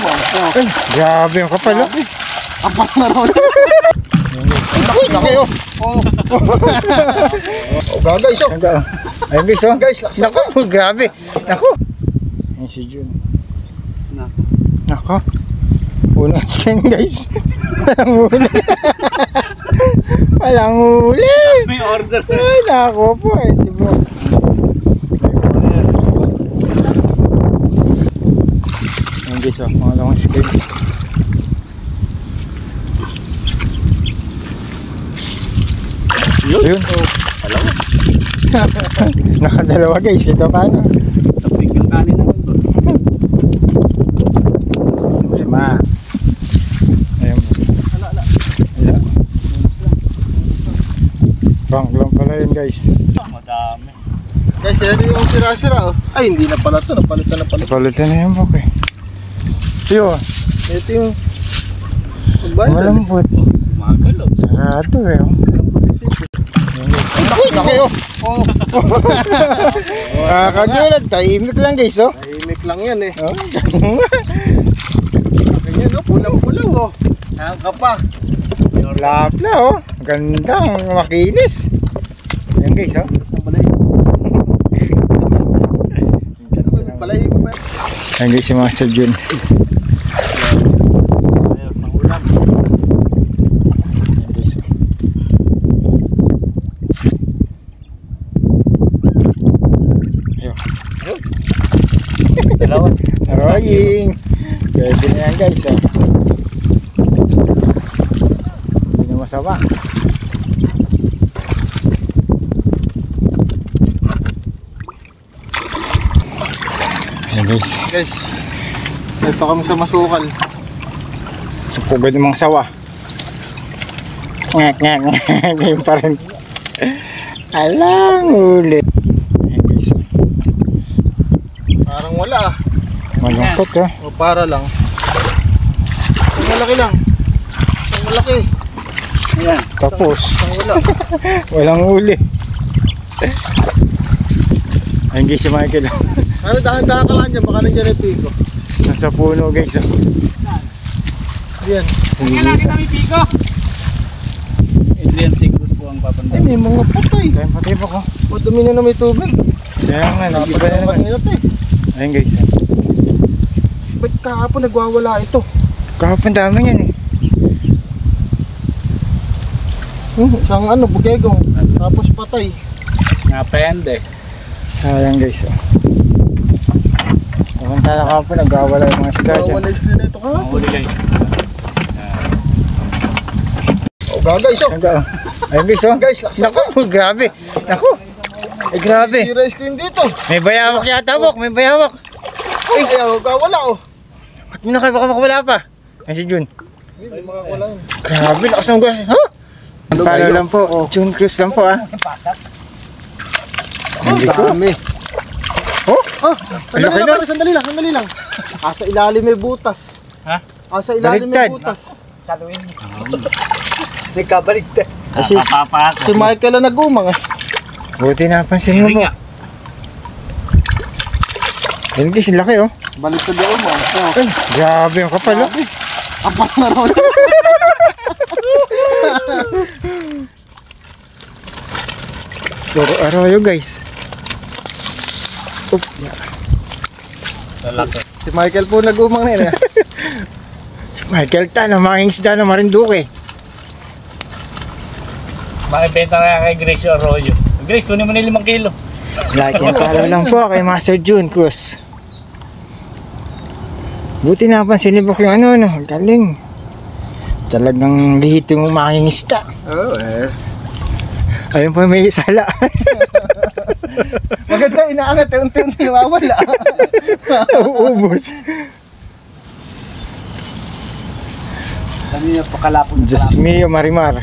mo. Ay, grabe ang kapal. Kapal na ron. Laki oh. Oh, guys, oh. Ayun guys, oh. Guys, laksa. Naku, grabe. Naku. Ayun si Jun. Naku. Unang skin guys. Walang huli. Walang huli. May order. Ay, naku po eh. Si Bro. Ayun guys, oh. Pangalawang skin. Yun. Hello. Nakadalawa guys. Ito paano? Sa pig yung kanin naman to. Sama. Ayun. Ala. Bang lang pala yun guys. Madami. Guys, yan yung sira-sira, oh. Ay, hindi na pala ito. Napalitan na pala. Palitan na yung bok eh. Yun. Ito yung pagbayad. Malambot. Magalo. Sarado eh. Oh. Ay, laki, oh. Oh. Kakagulat. Tahimik lang guys oh. Tahimik lang yan, eh. Oh. Ganyan, oh. Pulang-pulang, oh. Saan ka pa? Lapla oh. Gandang makinis. Ayan guys oh. Tapos ng balahibo. Balahibo ba? Ayan guys si Master Jun. Ayun, pangulam. Ayan guys. Ayun. Dalawa. Rolling. Pwede na yan guys oh. Hindi na masama. Ayan guys. Guys, ito kami sa masukal. Sa pugad ng mga sawa. Ngak. Ngayon pa rin. Alang ulit. Ayan guys. Parang wala, ah. Malungkot oh. O para lang. Ang malaki lang. Ang malaki. Ayan. Tapos. Ang wala. Walang uli. Ayan guys si Michael. Ano, dahan-dahan ka lang dyan. Baka nandiyan ay piko. Nasa puno guys oh. Yan. Kailangan kami pico. Adrian Sigros po ang Ay, papanda. may mga patay. Kaya patay pa ko. O, dumi na may tubig. Kaya nga, nag-iba na naman. Kanina to, eh. Ayan guys. Ba't kahapon nagwawala ito? Kahapon dami yan eh. Isang ano, bugegong. Tapos patay. Napende. Sayang guys oh. Samantala kahapon nagwawala yung mga isda dyan. Nagwawala yung screen na ito kahapon. Mahuli guys. O, guys, oh. Ayun guys oh. Guys, laksa. Naku, grabe. Naku. Ay grabe. Sira yung screen dito. May bayawak yata bok. May bayawak. Ay, nagwawala, oh. Ba't mo na kayo baka makawala pa? Ay si Jun. Hindi makakawala yun. Grabe, lakas ng gas. Ha? Follow lang po. Jun Cruz lang po ah. Ang dami. Oh? Ah, Ang laki na. sandali lang. Asa ilalim may butas. Ha? Asa ilalim may Baliktad. butas. Saluin. Nagkabaliktad. Kasi Papa si Michael ang nag-umang, eh. Buti napansin mo po. Ayun guys, laki oh. Baliktad daw mo. Ay, grabe ang kapal oh. Kapal na ron. Puro arroyo guys. Oop. Lalaki. Si Michael po nag-umang na yun, eh. Michael Tan, ang mga isda na Marinduque. Makibenta kaya kay Grace Arroyo. Grace, kunin mo na 5 kilo. Like and follow lang po kay Master Jun Cruz. Buti napansin ni Bok yung ano, galing. Talagang lihito mong makingista. Oo, eh. Ayun po may sala. Maganda, inaangat, unti-unti nawawala. Nauubos. Kami yung pakalapon. Just me, Marimar.